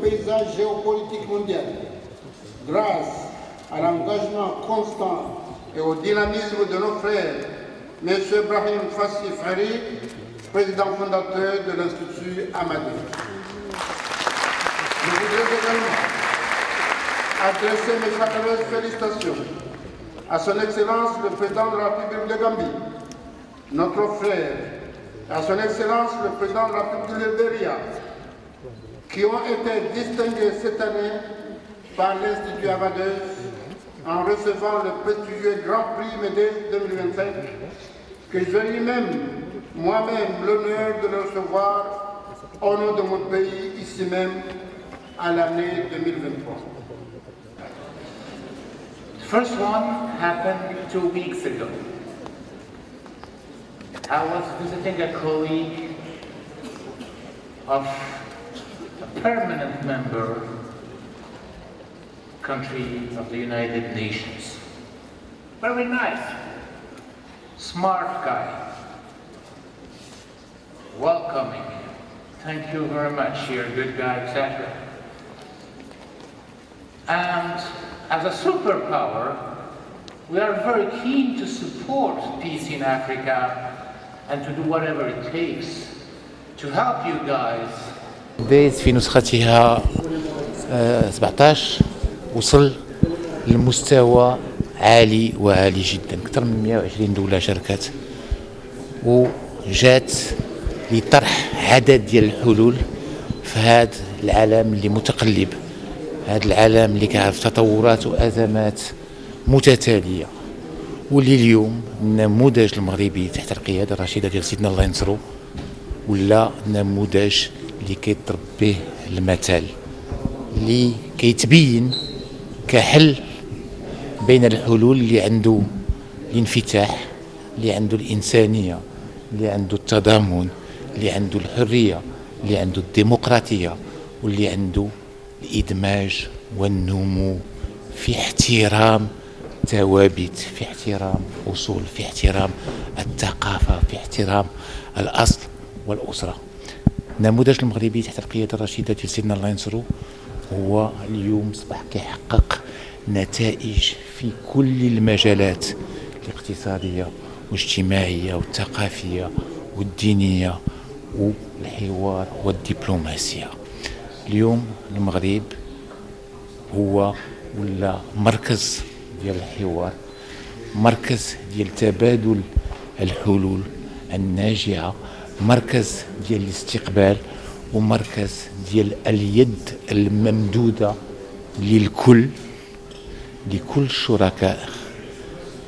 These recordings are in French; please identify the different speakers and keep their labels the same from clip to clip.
Speaker 1: paysage géopolitique mondial grâce à l'engagement constant et au dynamisme de nos frères, M. Brahim Fassi Fari, président fondateur de l'Institut Amadou. Je voudrais également adresser mes chaleureuses félicitations à son Excellence le Président de la République de Gambie, notre frère, à son Excellence le Président de la République du Libéria, qui ont été distingués cette année par l'Institut Amadeus en recevant le prestigieux Grand Prix Médée 2025, que j'ai moi-même l'honneur de le recevoir au nom de mon pays, ici même, à l'année 2023.
Speaker 2: The first one happened 2 weeks ago. I was visiting a colleague of a permanent member country of the United Nations. Very nice, smart guy, welcoming. Thank you very much, you're a good guy, etc. And as a superpower, we are very keen to support peace in Africa and to do whatever it takes to help you guys.
Speaker 3: بداية في نسختها 17 وصل لمستوى عالي وعالي جدا، أكثر من 120 دولة شاركت، وجات لطرح عدد ديال الحلول في هذا العالم اللي متقلب، هذا العالم اللي كيعرف تطورات وأزمات متتالية، واللي اليوم النموذج المغربي تحت القيادة الرشيدة ديال سيدنا الله ينصرو ولا نموذج اللي كيضرب به المثل، اللي كيتبين كحل بين الحلول اللي عنده الانفتاح، اللي عنده الإنسانية، اللي عنده التضامن، اللي عنده الحرية، اللي عنده الديمقراطية، واللي عنده الإدماج والنمو في احترام ثوابت، في احترام أصول، في احترام الثقافة، في احترام الأصل والأسرة. النموذج المغربي تحت القيادة الرشيدة ديال سيدنا الله ينصرو هو اليوم صبح كيحقق نتائج في كل المجالات الاقتصادية والاجتماعية والثقافية والدينية والحوار والدبلوماسية. اليوم المغرب هو ولا مركز ديال الحوار، مركز ديال تبادل الحلول الناجعة، مركز ديال الاستقبال، ومركز ديال اليد الممدودة للكل، لكل الشركاء،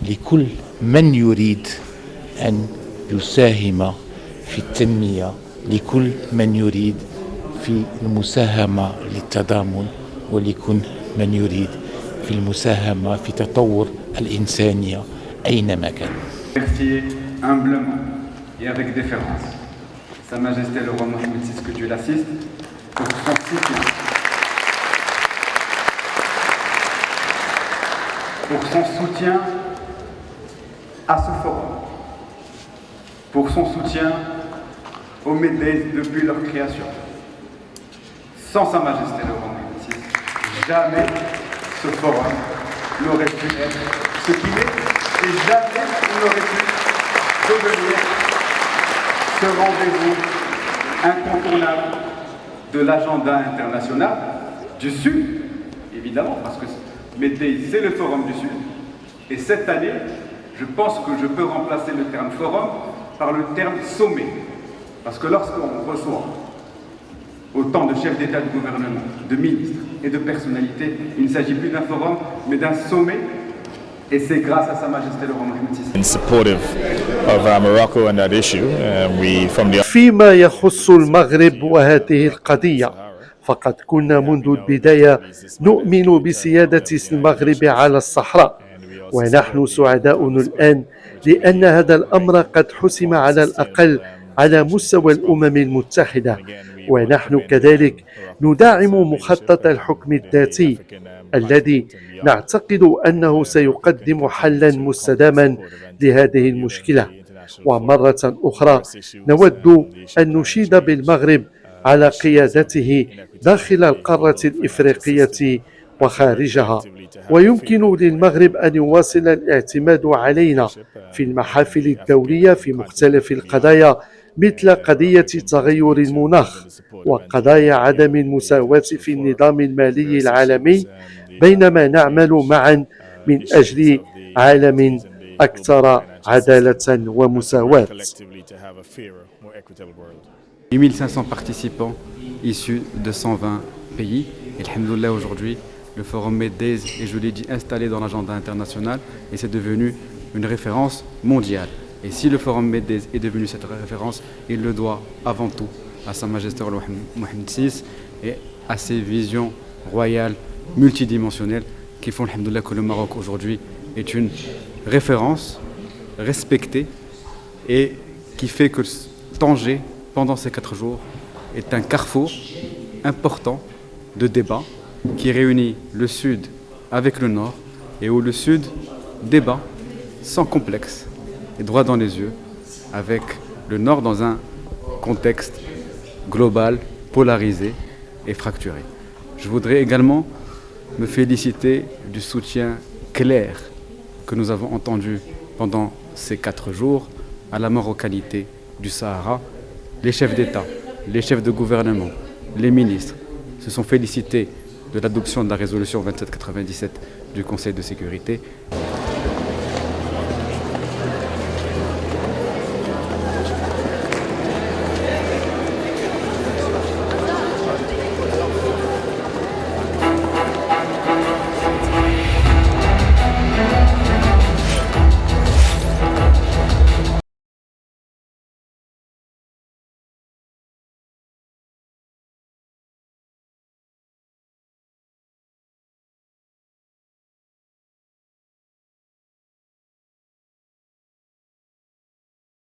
Speaker 3: لكل من يريد أن يساهم في التنمية، لكل من يريد في المساهمة للتضامن، ولكل من يريد في المساهمة في تطور الإنسانية أينما كان.
Speaker 4: Remercier humblement et avec déférence Sa Majesté le roi Mohammed VI, que Dieu l'assiste, pour son soutien. Pour son soutien à ce forum, pour son soutien aux Médèses depuis leur création. Sans Sa Majesté le roi Mohammed VI, jamais ce forum n'aurait pu être ce qu'il est, et jamais il n'aurait pu devenir ce rendez-vous incontournable de l'agenda international du Sud, évidemment, parce que Médèse, c'est le forum du Sud. Et cette année, je pense que je peux remplacer le terme forum par le terme sommet. Parce que lorsqu'on reçoit autant de chefs d'État, de gouvernement, de ministres et de personnalités, il ne s'agit plus d'un forum, mais d'un sommet. Et c'est grâce à Sa Majesté le roi Mohammed VI.
Speaker 5: In supportive of Morocco on that issue, we from the
Speaker 6: فيما يخص المغرب وهذه القضية، فقد كنا منذ البداية نؤمن بسيادة المغرب على الصحراء، ونحن سعداء الآن لأن هذا الأمر قد حسم على الأقل على مستوى الأمم المتحدة، ونحن كذلك ندعم مخطط الحكم الذاتي الذي نعتقد أنه سيقدم حلا مستداما لهذه المشكلة. ومرة أخرى نود أن نشيد بالمغرب على قيادته داخل القارة الإفريقية وخارجها. ويمكن للمغرب أن يواصل الاعتماد علينا في المحافل الدولية في مختلف القضايا مثل قضية تغير المناخ وقضايا عدم المساواة في النظام المالي العالمي، بينما نعمل معا من أجل عالم أكثر عدالة ومساواة.
Speaker 4: 8500 participants issus de 120 pays. Et alhamdoulilah, aujourd'hui, le forum Medez est, je l'ai dit, installé dans l'agenda international et c'est devenu une référence mondiale. Et si le forum Medez est devenu cette référence, il le doit avant tout à Sa Majesté Mohammed VI et à ses visions royales multidimensionnelles qui font alhamdoulilah que le Maroc aujourd'hui est une référence respectée et qui fait que Tanger, pendant ces 4 jours, est un carrefour important de débat qui réunit le Sud avec le Nord et où le Sud débat sans complexe et droit dans les yeux avec le Nord dans un contexte global, polarisé et fracturé. Je voudrais également me féliciter du soutien clair que nous avons entendu pendant ces 4 jours à la marocanité du Sahara. Les chefs d'État, les chefs de gouvernement, les ministres se sont félicités de l'adoption de la résolution 2797 du Conseil de sécurité.